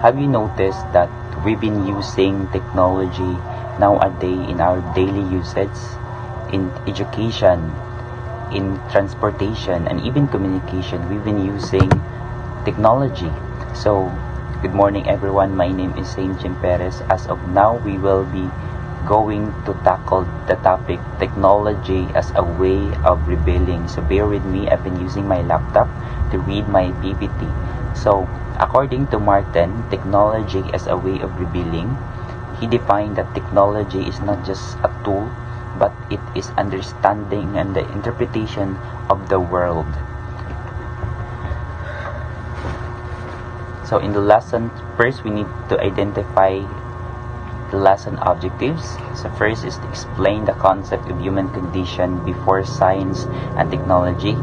Have you noticed that we've been using technology nowadays in our daily usage, in education, in transportation, and even communication? We've been using technology. So, good morning everyone. My name is Saint Jim Perez. As of now, we will be going to tackle the topic technology as a way of rebelling. So bear with me, I've been using my laptop to read my PPT. So according to Martin, technology as a way of rebelling, he defined that technology is not just a tool, but it is understanding and the interpretation of the world. So in the lesson, first we need to identify the lesson objectives. So first is to explain the concept of human condition before science and technology.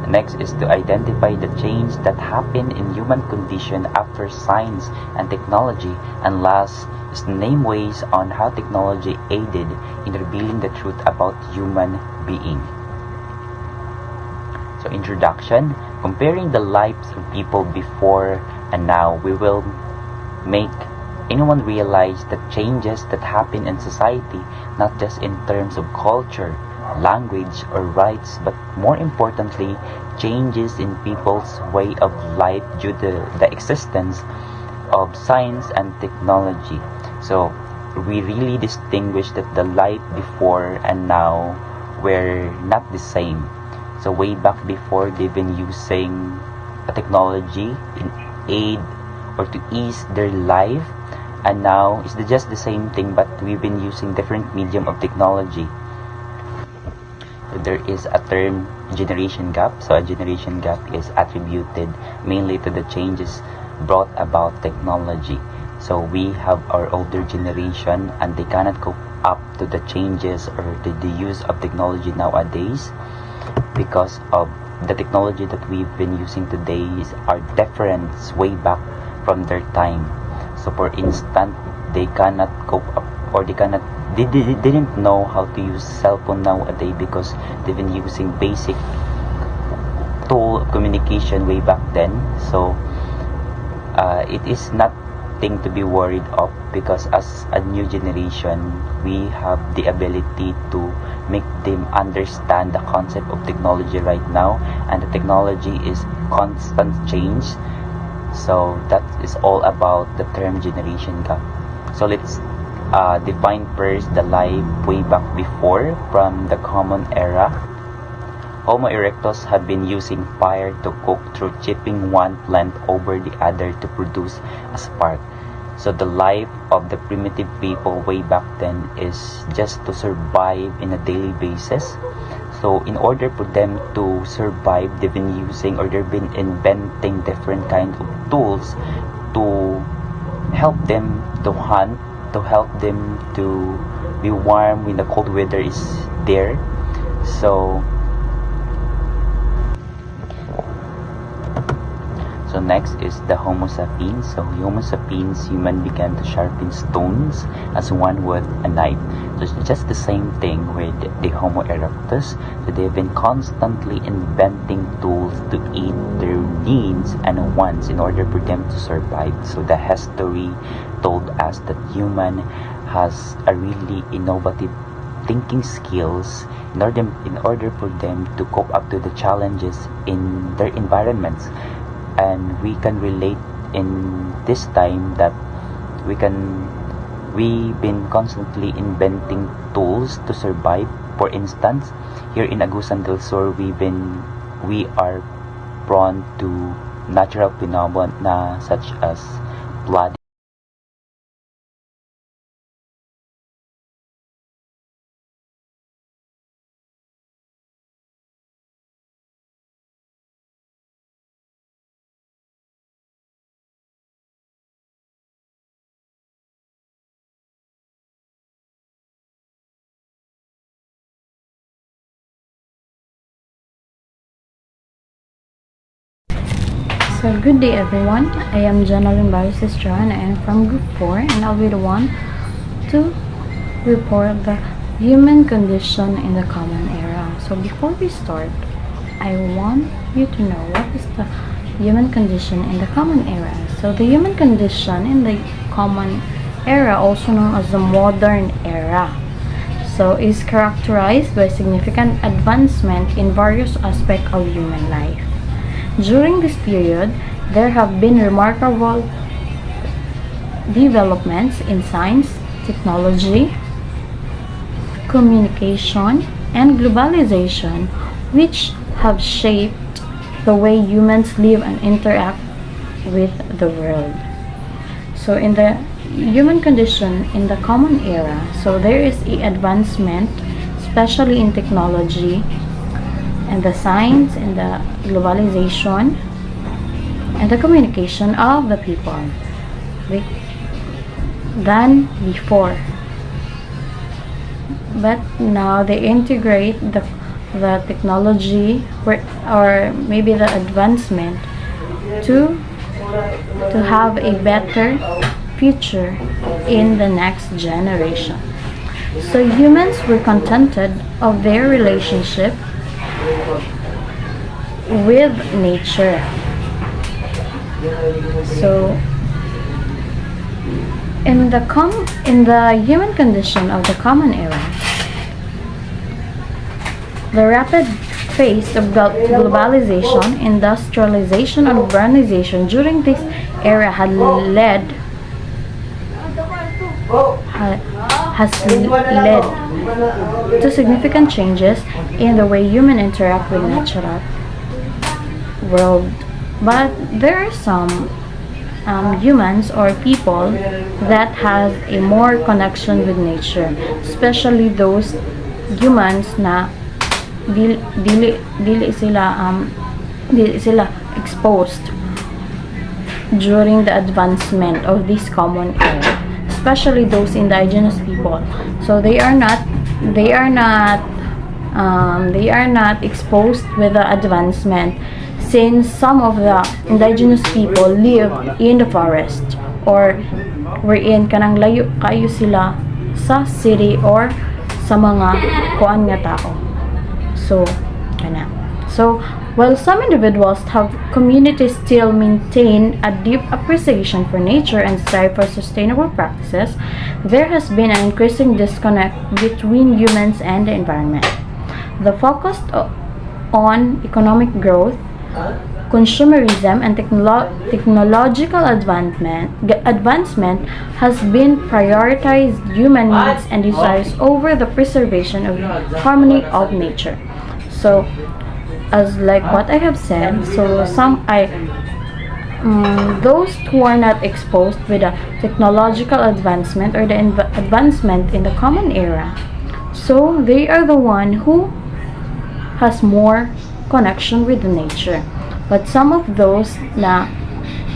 Next is to identify the change that happened in human condition after science and technology. And last is to name ways on how technology aided in revealing the truth about human being. So introduction, comparing the lives of people before and now, we will make anyone realize the changes that happen in society, not just in terms of culture, language, or rights, but more importantly, changes in people's way of life due to the existence of science and technology. So we really distinguish that the life before and now were not the same. So way back before, they've been using a technology in aid or to ease their life, and now it's just the same thing, but we've been using different medium of technology. So there is a term generation gap. So a generation gap is attributed mainly to the changes brought about technology. So we have our older generation and they cannot cope up to the changes or to the use of technology nowadays because of the technology that we've been using today are different way back from their time. So for instance, they cannot cope up or they didn't know how to use cell phone nowadays because they've been using basic tool of communication way back then. So it is nothing to be worried of because as a new generation, we have the ability to make them understand the concept of technology right now, and the technology is constant change. So that is all about the term generation gap. So let's define first the life way back before from the common era. Homo erectus had been using fire to cook through chipping one plant over the other to produce a spark. So the life of the primitive people way back then is just to survive in a daily basis. So in order for them to survive, they've been using or they've been inventing different kind of tools to help them to hunt, to help them to be warm when the cold weather is there. So next is the Homo sapiens. So Homo sapiens, human began to sharpen stones as one would a knife. So it's just the same thing with the Homo erectus. So they've been constantly inventing tools to eat their needs and wants in order for them to survive. So the history told us that human has a really innovative thinking skills in order for them to cope up to the challenges in their environments. And we can relate in this time that we've been constantly inventing tools to survive. For instance, here in Agusan del Sur, we are prone to natural phenomena such as flooding. So good day everyone, I am Janalyn Barisis John. I am from group 4 and I'll be the one to report the human condition in the common era. So before we start, I want you to know what is the human condition in the common eras. So the human condition in the common era, also known as the modern era, so is characterized by significant advancement in various aspects of human life. During this period, there have been remarkable developments in science, technology, communication, and globalization, which have shaped the way humans live and interact with the world. So in the human condition in the common era, so there is a advancement, especially in technology and the science and the globalization and the communication of the people than before. But now they integrate the technology or maybe the advancement to have a better future in the next generation. So humans were contented of their relationship with nature. So in the human condition of the common era, the rapid pace of globalization, industrialization, and urbanization during this era has led to significant changes in the way humans interact with natural world. But there are some humans or people that has a more connection with nature, especially those humans na dili sila exposed during the advancement of this common era, especially those indigenous people. So they are not exposed with the advancement, since some of the indigenous people live in the forest or wherein kanang layo kayo sila sa city or sa mga kuan nga tao. So while some individuals have communities still maintain a deep appreciation for nature and strive for sustainable practices, there has been an increasing disconnect between humans and the environment. The focus on economic growth, consumerism, and technological advancement has been prioritized human needs and desires over the preservation of harmony of nature. So, as like what I have said, so those who are not exposed with the technological advancement or the advancement in the common era, so they are the one who has more connection with the nature. But some of those na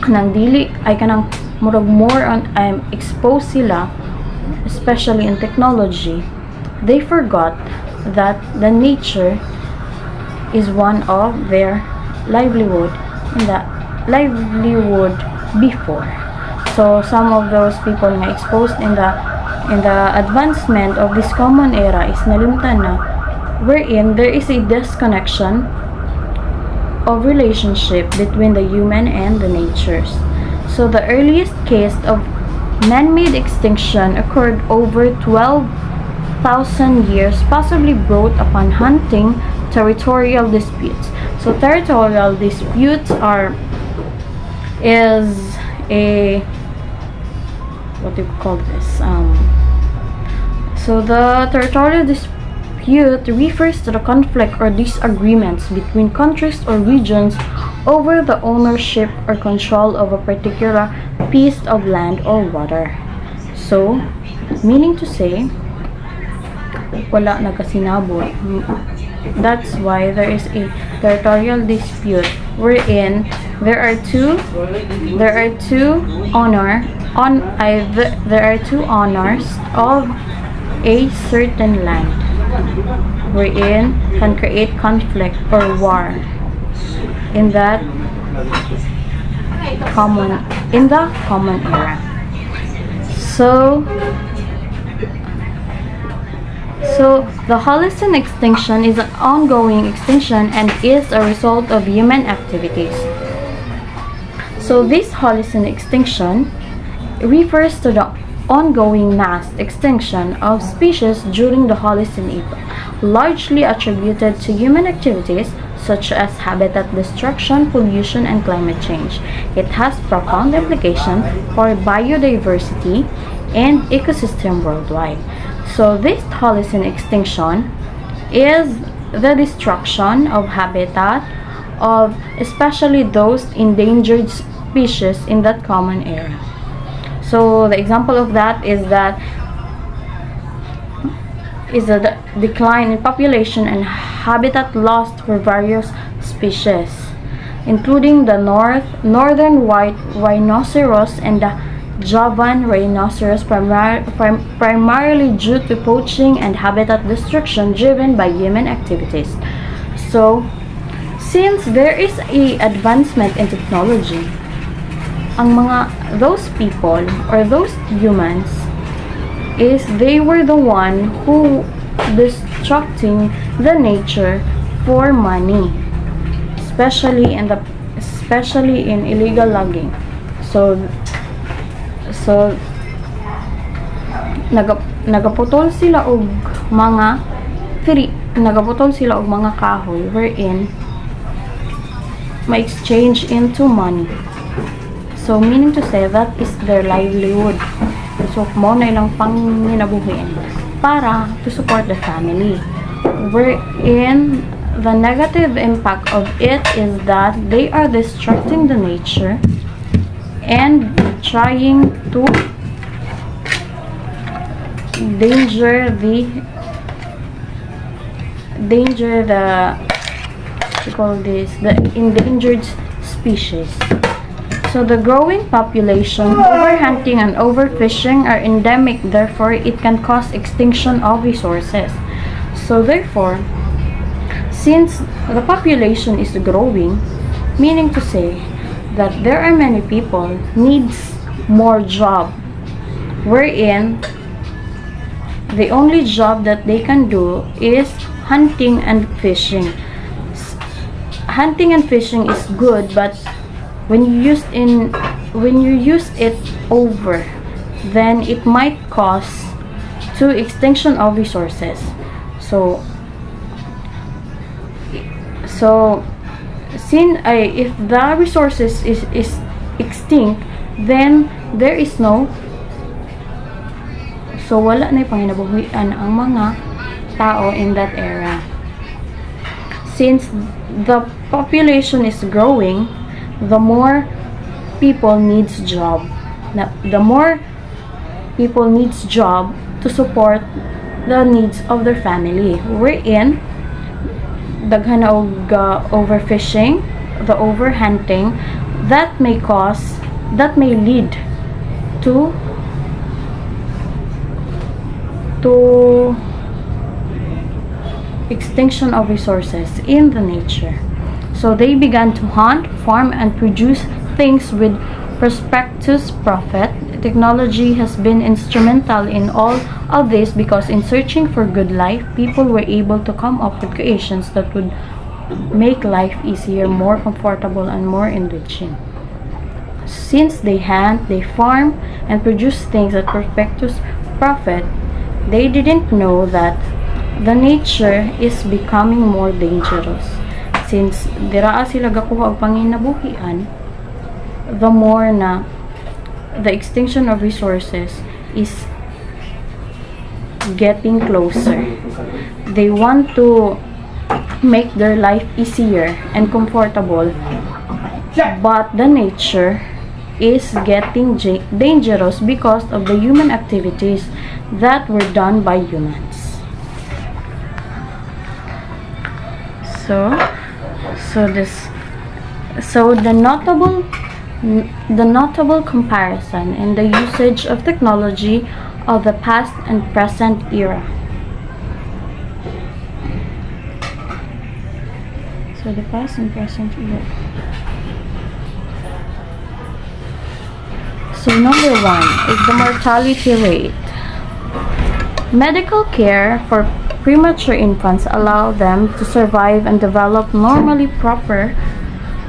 kanang dili ay kanang murag more on exposed sila, especially in technology, they forgot that the nature is one of their livelihood before. So some of those people na exposed in the advancement of this common era is nalimtan na, wherein there is a disconnection of relationship between the human and the natures. So the earliest case of man-made extinction occurred over 12,000 years, possibly brought upon hunting territorial disputes. So territorial disputes is a, what do you call this? So the territorial dispute refers to the conflict or disagreements between countries or regions over the ownership or control of a particular piece of land or water. So, meaning to say, wala nagkasinabot. That's why there is a territorial dispute wherein there are two owners of a certain land, wherein can create conflict or war in the common era. So the Holocene extinction is an ongoing extinction and is a result of human activities. So So this Holocene extinction refers to the ongoing mass extinction of species during the Holocene epoch, largely attributed to human activities such as habitat destruction, pollution, and climate change. It has profound implications for biodiversity and ecosystem worldwide. So this Holocene extinction is the destruction of habitat of especially those endangered species in that common area. So the example of that is a decline in population and habitat lost for various species, including the northern white rhinoceros and the Javan rhinoceros, primarily due to poaching and habitat destruction driven by human activities. So, since there is a advancement in technology, those people or those humans is they were the one who destructing the nature for money, especially in illegal logging. So nagaputol sila og mga kahoy wherein ma-exchange into money. So meaning to say that is their livelihood. So mo na ilang panginabuhin para to support the family. Wherein the negative impact of it is that they are destructing the nature and trying to danger the endangered species. So the growing population, overhunting and overfishing are endemic, therefore it can cause extinction of resources. So therefore, since the population is growing, meaning to say that there are many people needs more job, wherein the only job that they can do is hunting and fishing. Hunting and fishing is good, but when you use it over, then it might cause to extinction of resources. So since if the resources is extinct, then there is no, so wala na panginabuhian ang mga tao in that area. Since the population is growing, the more people needs job. The more people needs job to support the needs of their family. Wherein daghan na og overfishing, the overhunting, that may lead to extinction of resources in the nature. So they began to hunt, farm, and produce things with prosperous profit. Technology has been instrumental in all of this because in searching for good life, people were able to come up with creations that would make life easier, more comfortable, and more enriching. Since they hunt, they farm, and produce things at prosperous profit, they didn't know that the nature is becoming more dangerous. Since diraa sila gakuha og panginabuhian, the more na the extinction of resources is getting closer. They want to make their life easier and comfortable, but the nature is getting dangerous because of the human activities that were done by humans. So the notable comparison in the usage of technology of the past and present era. So the past and present era. So number 1 is the mortality rate. Medical care for premature infants allow them to survive and develop normally. Proper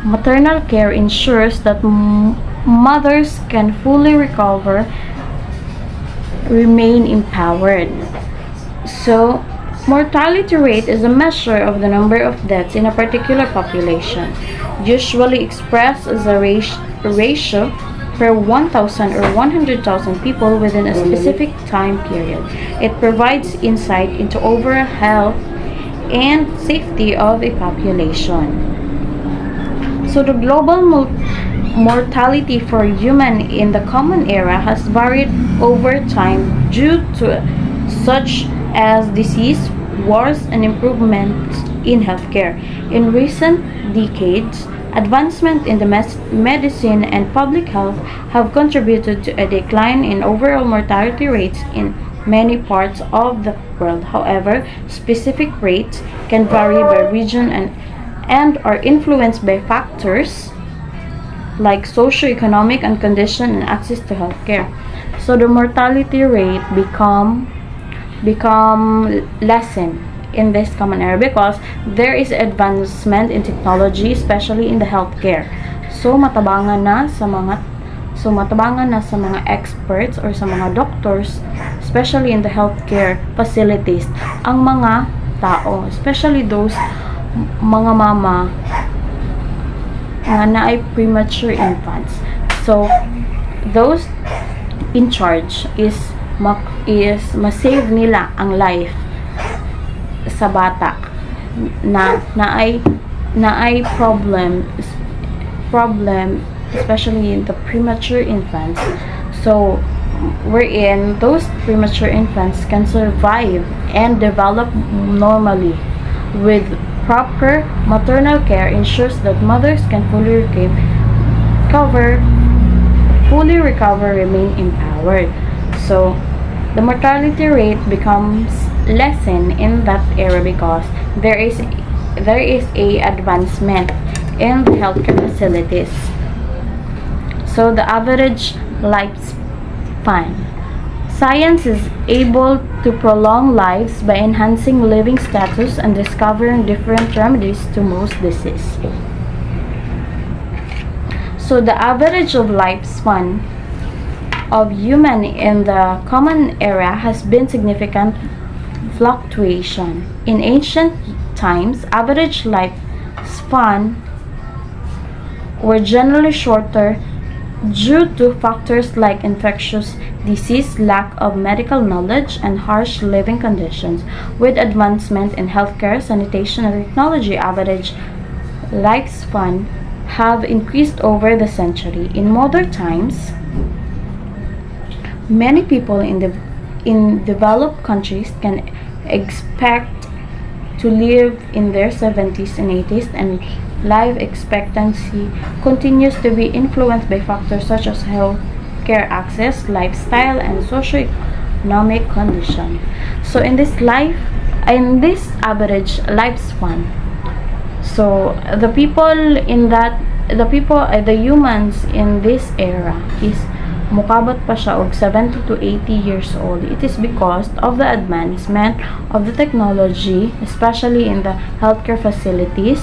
maternal care ensures that mothers can fully recover, remain empowered. So, mortality rate is a measure of the number of deaths in a particular population, usually expressed as a ratio per 1,000 or 100,000 people within a specific time period. It provides insight into overall health and safety of a population. So the global mortality for human in the Common Era has varied over time due to such as disease, wars, and improvements in healthcare. In recent decades, advancement in the medicine and public health have contributed to a decline in overall mortality rates in many parts of the world. However, specific rates can vary by region and are influenced by factors like socioeconomic and condition and access to healthcare. So the mortality rate become lessen in this common era because there is advancement in technology, especially in the healthcare. So matabangan na sa mga experts or sa mga doctors, especially in the healthcare facilities, ang mga tao, especially those mga mama nga naay premature infants. So those in charge is ma-save nila ang life sa bata na naay problem especially in the premature infants. So wherein those premature infants can survive and develop normally with proper maternal care ensures that mothers can fully recover, remain empowered. So the mortality rate becomes lessened in that era because there is a advancement in the healthcare facilities. So the average lifespan. Science is able to prolong lives by enhancing living status and discovering different remedies to most diseases. So the average of lifespan of human in the Common Era has been significant fluctuation. In ancient times, average lifespan were generally shorter due to factors like infectious disease, lack of medical knowledge, and harsh living conditions. With advancement in healthcare, sanitation, and technology, average lifespan have increased over the century. In modern times, many people in developed countries can expect to live in their 70s and 80s, and life expectancy continues to be influenced by factors such as health care access, lifestyle, and socio-economic condition. So in this average lifespan, so the humans in this era is mukabot pa siya og 70 to 80 years old. It is because of the advancement of the technology, especially in the healthcare facilities,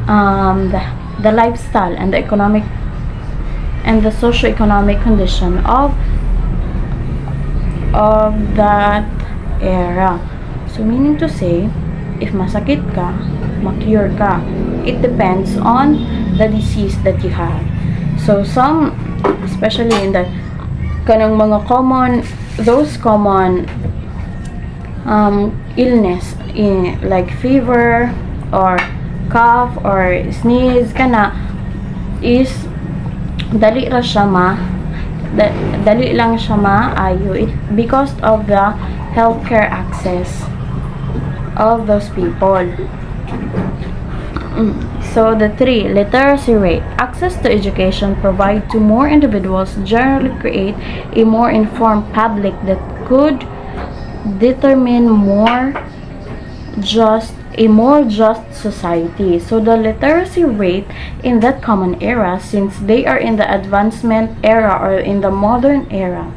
the lifestyle and the economic and the socio-economic condition of that era. So meaning to say, if masakit ka, ma-cure ka. It depends on the disease that you have. So some, especially in the kanang mga common illness like fever or cough or sneeze kana is dali lang siya maayo because of the healthcare access of those people. So the 3, literacy rate. Access to education provided to more individuals generally create a more informed public that could determine a more just society. So the literacy rate in that common era, since they are in the advancement era or in the modern era,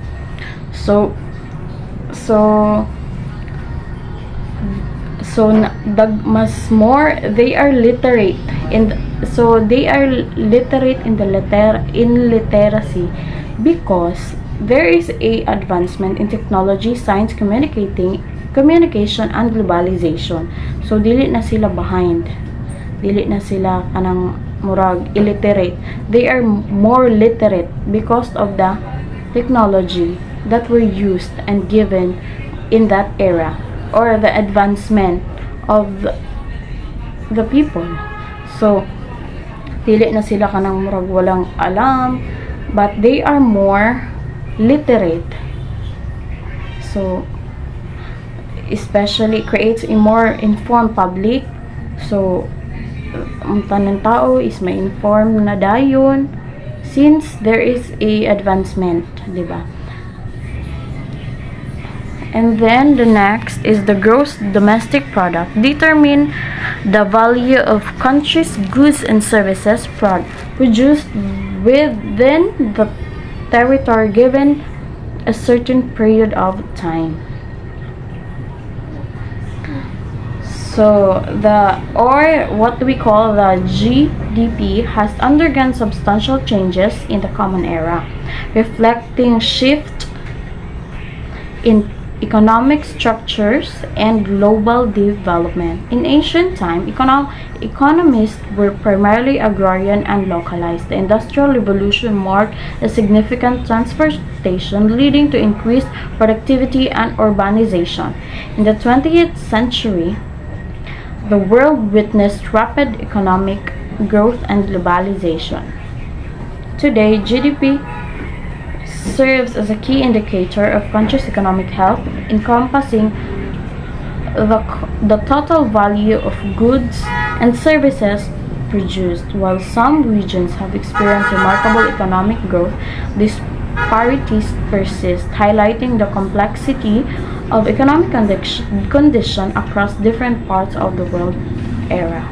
mas more they are literate So they are literate in the literacy because there is a advancement in technology, science, communication and globalization. So dili na sila behind. Dili na sila kanang murag illiterate. They are more literate because of the technology that were used and given in that era, or the advancement of the people. So dili na sila kanang murag walang alam, but they are more literate. So especially creates a more informed public. So ang tanang tao is may inform na dayon since there is a advancement, di ba? And then the next is the gross domestic product. Determine the value of country's goods and services produced within the territory given a certain period of time. So what we call the GDP has undergone substantial changes in the Common Era, reflecting shift in economic structures and global development. In ancient time, economies were primarily agrarian and localized. The Industrial Revolution marked a significant transformation, leading to increased productivity and urbanization. In the 20th century, the world witnessed rapid economic growth and globalization. Today, GDP serves as a key indicator of country's economic health, encompassing the total value of goods and services produced. While some regions have experienced remarkable economic growth, disparities persist, highlighting the complexity of economic condition across different parts of the world era.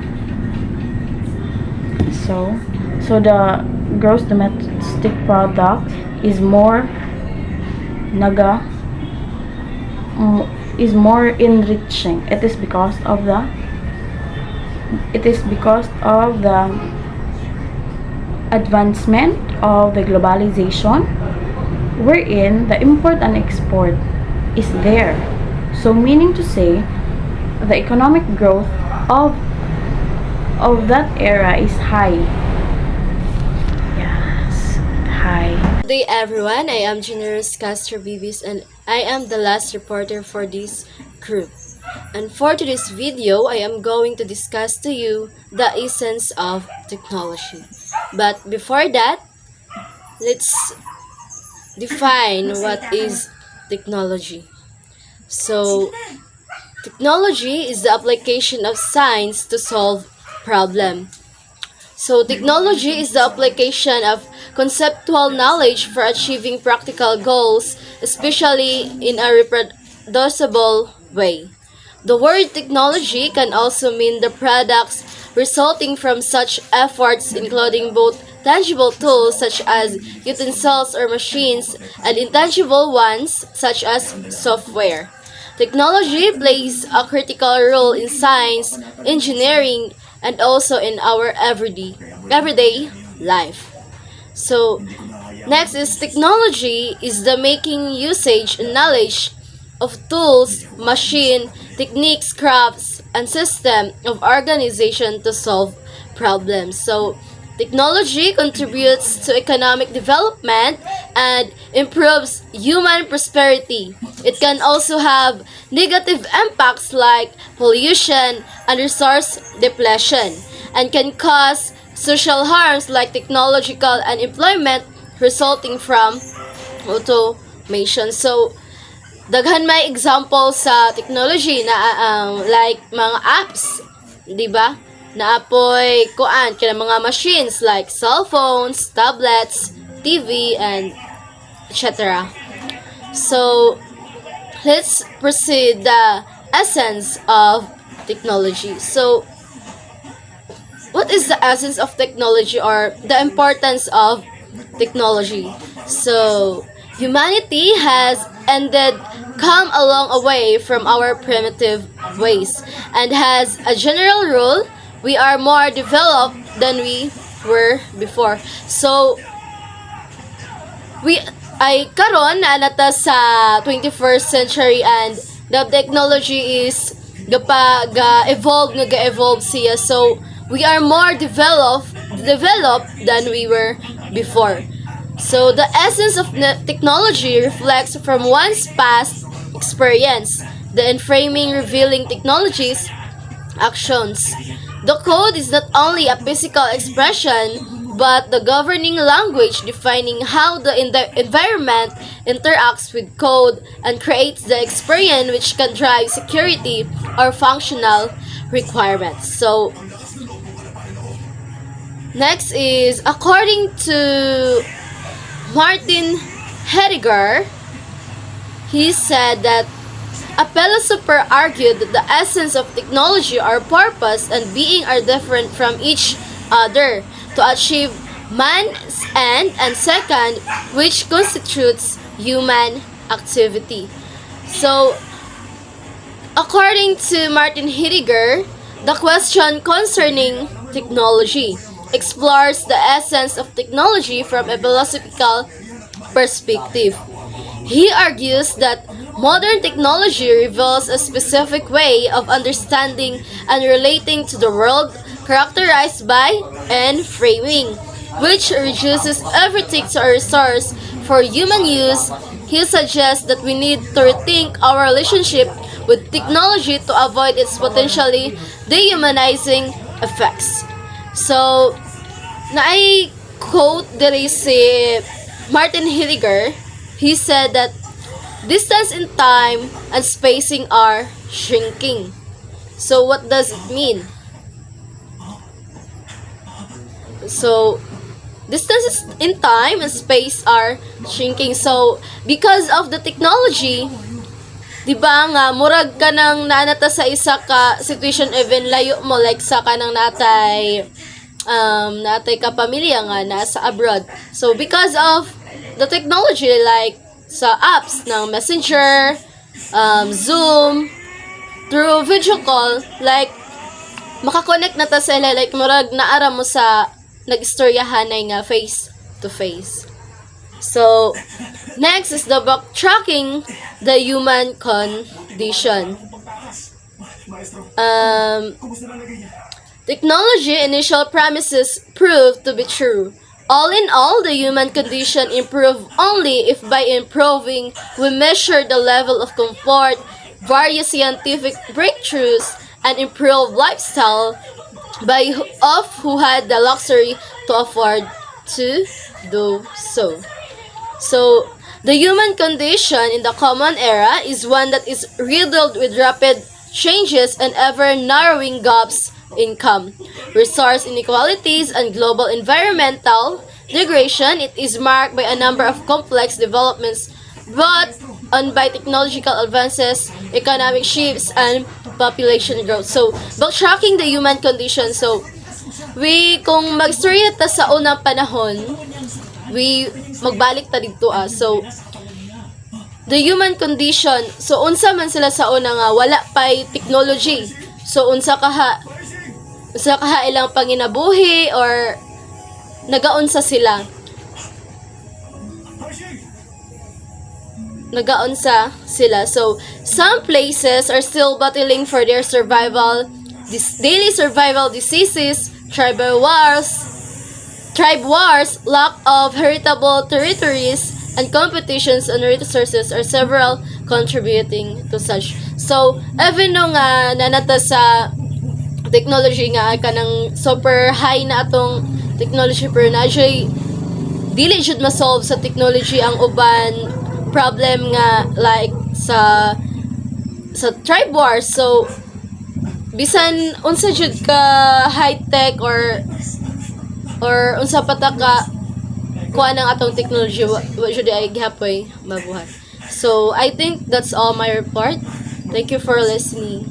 So the gross domestic product is more enriching. It is because of the advancement of the globalization, wherein the import and export is there. So meaning to say, the economic growth of that era is high. Yes, high. Good day everyone, I am Generous Castro Bibis and I am the last reporter for this group. And for today's video, I am going to discuss to you the essence of technology. But before that, let's define what is technology. So, technology is the application of science to solve problem. So, technology is the application of conceptual knowledge for achieving practical goals, especially in a reproducible way. The word technology can also mean the products resulting from such efforts, including both tangible tools such as utensils or machines and intangible ones such as software. Technology plays a critical role in science, engineering, and also in our everyday life. So, next is technology is the making, usage, and knowledge of tools, machine, techniques, crafts, and system of organization to solve problems. So, technology contributes to economic development and improves human prosperity. It can also have negative impacts like pollution and resource depletion, and can cause social harms like technological unemployment resulting from automation. So, daghan may example sa technology na like mga apps, di ba? Naapoy kuan kaya mga machines like cell phones, tablets, TV, and etc. So, let's proceed the essence of technology. So, what is the essence of technology or the importance of technology? So, humanity has come a long way from our primitive ways, and has a general rule, we are more developed than we were before. So ay karon na nata sa 21st century and the technology is ga-evolve siya. So we are more developed than we were before. So the essence of technology reflects from one's past experience, the enframing revealing technologies actions. The code is not only a physical expression, but the governing language defining how the environment interacts with code and creates the experience which can drive security or functional requirements. So, next is according to Martin Heidegger, he said that a philosopher argued that the essence of technology or purpose and being are different from each other to achieve man's end, and second, which constitutes human activity. So, according to Martin Heidegger, the question concerning technology explores the essence of technology from a philosophical perspective. He argues that modern technology reveals a specific way of understanding and relating to the world characterized by enframing, which reduces everything to a resource for human use. He suggests that we need to rethink our relationship with technology to avoid its potentially dehumanizing effects. So, naay quote diri si Martin Heidegger. He said that distance in time and spacing are shrinking. So what does it mean? So distances in time and space are shrinking. So because of the technology, di ba nga murag ka nang naanata sa isa ka situation even layo mo like sa kanang natay ka pamilya nga nasa abroad. So because of the technology like sa apps ng Messenger, Zoom, through video call, like makakonect na ta sa ila, like murag naara mo sa nag-istoryahan nga face to face. So next is the backtracking the human condition. Technology initial premises proved to be true. All in all, the human condition improved only if by improving we measure the level of comfort, various scientific breakthroughs, and improved lifestyle of who had the luxury to afford to do so. So, the human condition in the common era is one that is riddled with rapid changes and ever-narrowing gaps income, resource inequalities, and global environmental degradation. It is marked by a number of complex developments brought on by technological advances, economic shifts, and population growth. So, backtracking the human condition. So, kung mag-story ta sa unang panahon, magbalik ta dito So, the human condition, so unsa man sila sa una nga, wala pa'y technology. So, unsa kaha ilang panginabuhi or nagaunsa sila. So, some places are still battling for their survival, daily survival diseases, tribe wars, lack of heritable territories, and competitions on resources are several contributing to such. So, even no nga nanata sa technology nga kanang super high na atong technology pero na dili jud ma-solve sa technology ang uban problem nga like sa tribe wars. So bisan unsa jud ka high tech or unsa pata ka kuan ang atong technology wa jud ay gihapoy mabuhat. So I think that's all my report. Thank you for listening.